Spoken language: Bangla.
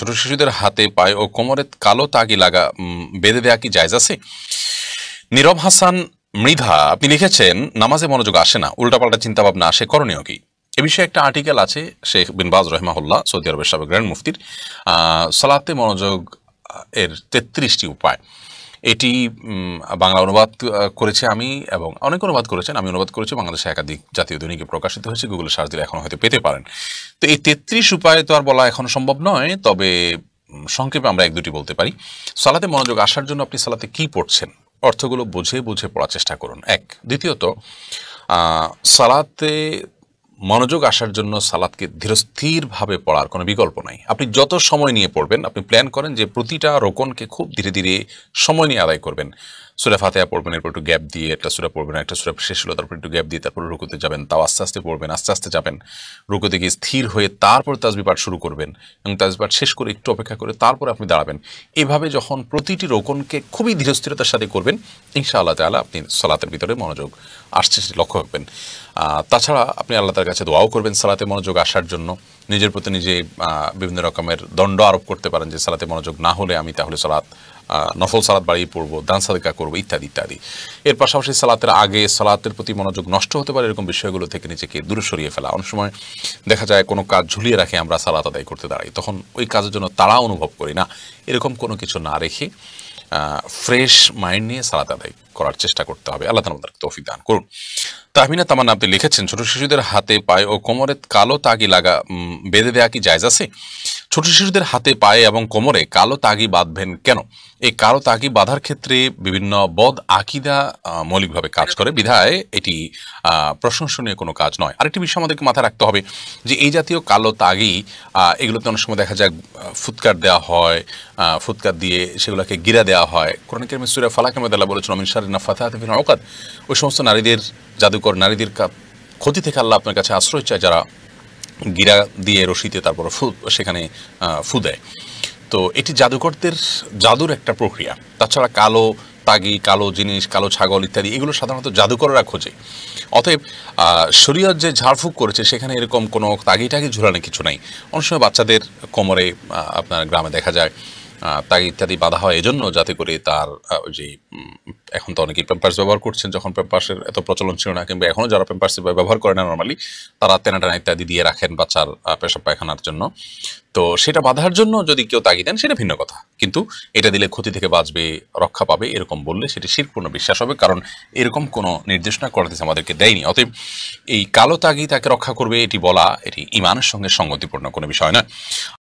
ছোট শিশুদের হাতে পায়ে ও কোমরে কালো তাগি বেঁধে দেয়া কি জায়েজ আছে? নীরব হাসান মৃধা আপনি লিখেছেন, নামাজে মনোযোগ আসে না, উল্টাপাল্টা চিন্তা ভাবনা আসে, করণীয় কি? এ বিষয়ে একটা আর্টিকেল আছে শেখ বিন বাজ রহমাহুল্লাহ, সৌদি আরবের সাবেক গ্র্যান্ড মুফতির। সালাতে মনোযোগ এর ৩৩টি উপায়। এটি বাংলা অনুবাদ করেছে আমি, এবং অনেক অনুবাদ করেছেন, আমি অনুবাদ করেছি। বাংলাদেশে একাধিক জাতীয় দৈনিকে প্রকাশিত হয়েছে, গুগলে সার্চ দিলে এখন হয়তো পেতে পারেন। তো এই ৩৩ উপায় তো আর বলা এখন সম্ভব নয়, তবে সংক্ষেপে আমরা এক দুটি বলতে পারি। সালাতে মনোযোগ আসার জন্য আপনি সালাতে কি পড়ছেন অর্থগুলো বুঝে বুঝে পড়ার চেষ্টা করুন, এক। দ্বিতীয়ত, সালাতে মনোযোগ আসার জন্য সালাদকে ধীরস্থিরভাবে পড়ার কোনো বিকল্প নাই। আপনি যত সময় নিয়ে পড়বেন, আপনি প্ল্যান করেন যে প্রতিটা রোকনকে খুব ধীরে ধীরে সময় নিয়ে আদায় করবেন। সূরা ফাতিহা পড়বেন, এরপর একটু গ্যাপ দিয়ে একটা সূরা পড়বেন, একটা সূরা শেষ হলো তারপর একটু গ্যাপ দিয়ে তারপর রুকুতে যাবেন, তাও আস্তে আস্তে পড়বেন, আস্তে আস্তে যাবেন, রুকুতে গিয়ে স্থির হয়ে তারপর তাসবিহ পাঠ শুরু করবেন, এবং তাসবিহ পাঠ শেষ করে একটু অপেক্ষা করে তারপর আপনি দাঁড়াবেন। এভাবে যখন প্রতিটি রোকনকে খুবই ধীরস্থিরতার সাথে করবেন, ইনশাআল্লাহ তাআলা আপনি সালাতের ভিতরে মনোযোগ আসছে সেটি লক্ষ্য রাখবেন। তাছাড়া আপনি আল্লাহ তার কাছে দোয়াও করবেন সালাতে মনোযোগ আসার জন্য। নিজের প্রতি নিজে বিভিন্ন রকমের দণ্ড আরোপ করতে পারেন যে সালাতে মনোযোগ না হলে আমি তাহলে নফল সালাত বাড়িয়ে পড়বো, দান সাদকা করবো, ইত্যাদি ইত্যাদি। এর পাশাপাশি সালাতের আগে সালাতের প্রতি মনোযোগ নষ্ট হতে পারে এরকম বিষয়গুলো থেকে নিজেকে দূরে সরিয়ে ফেলা। অনেক সময় দেখা যায় কোনো কাজ ঝুলিয়ে রাখে আমরা সালাত আদায় করতে দাঁড়াই, তখন ওই কাজের জন্য তাড়া অনুভব করি না। এরকম কোনো কিছু না রেখে ফ্রেশ মাইন্ড নিয়ে সালাত আদায় করার চেষ্টা করতে হবে। আল্লাহ তাআলা আমাদেরকে তৌফিক দান করুন। তাহমিনা তামান্না আপনি লিখেছেন, ছোট শিশুদের হাতে পায়ে ও কোমরে কালো তাগি বেঁধে দেয়া কি জায়েজ আছে? ছোট শিশুদের হাতে পায়ে এবং কোমরে কালো তাগি বাঁধবেন কেন? এই কালো তাগি বাঁধার ক্ষেত্রে বিভিন্ন বদ আকিদা মৌলিকভাবে কাজ করে, বিধায় এটি প্রশংসনীয় কোনো কাজ নয়। আরেকটি বিষয় আমাদেরকে মাথায় রাখতে হবে যে এই জাতীয় কালো তাগি এগুলোতে অনেক সময় দেখা যায় ফুৎকার দেওয়া হয়, ফুৎকার দিয়ে সেগুলোকে গিরা দেওয়া হয়। কোরআন কারীমে সূরা ফালাকের মধ্যে আল্লাহ বলেছেন, মিন শাররি নাফাথাতি ফিল উকাদ। ওই সমস্ত নারীদের, জাদুকর নারীদের ক্ষতি থেকে আল্লাহ আপনার কাছে আশ্রয় চায়, যারা গিরা দিয়ে রশিতে তারপর সেখানে ফু দেয়। তো এটি জাদুকরদের জাদুর একটা প্রক্রিয়া। তাছাড়া কালো তাগি, কালো জিনিস, কালো ছাগল ইত্যাদি এগুলো সাধারণত জাদুকররা খোঁজে। অতএব শরীয়ত যে ঝাড়ফুঁক করেছে সেখানে এরকম কোনো তাগি টাগি ঝুলানো কিছু নাই। অনেক সময় বাচ্চাদের কোমরে আপনার গ্রামে দেখা যায় তাগি ইত্যাদি বাঁধা হয় এজন্য, যাতে করে তার ওই যে এখন তো অনেকেই প্যাম্পার্স ব্যবহার করছেন, যখন প্যাম্পার্সের এত প্রচলন ছিল না, কিংবা এখনও যারা প্যাম্পার্স ব্যবহার করে না নর্মালি, তারা তেনা ইত্যাদি দিয়ে রাখেন বাচ্চার পেশাব পায়খানার জন্য। তো সেটা বাঁধার জন্য যদি কেউ তাগি দেন সেটা ভিন্ন কথা, কিন্তু এটা দিলে ক্ষতি থেকে বাঁচবে, রক্ষা পাবে, এরকম বললে সেটি শিরকপূর্ণ বিশ্বাস হবে, কারণ এরকম কোনো নির্দেশনা করাতে আমাদেরকে দেয়নি। অতএব এই কালো তাগি তাকে রক্ষা করবে এটি বলা, এটি ঈমানের সঙ্গে সঙ্গতিপূর্ণ কোনো বিষয় নয়।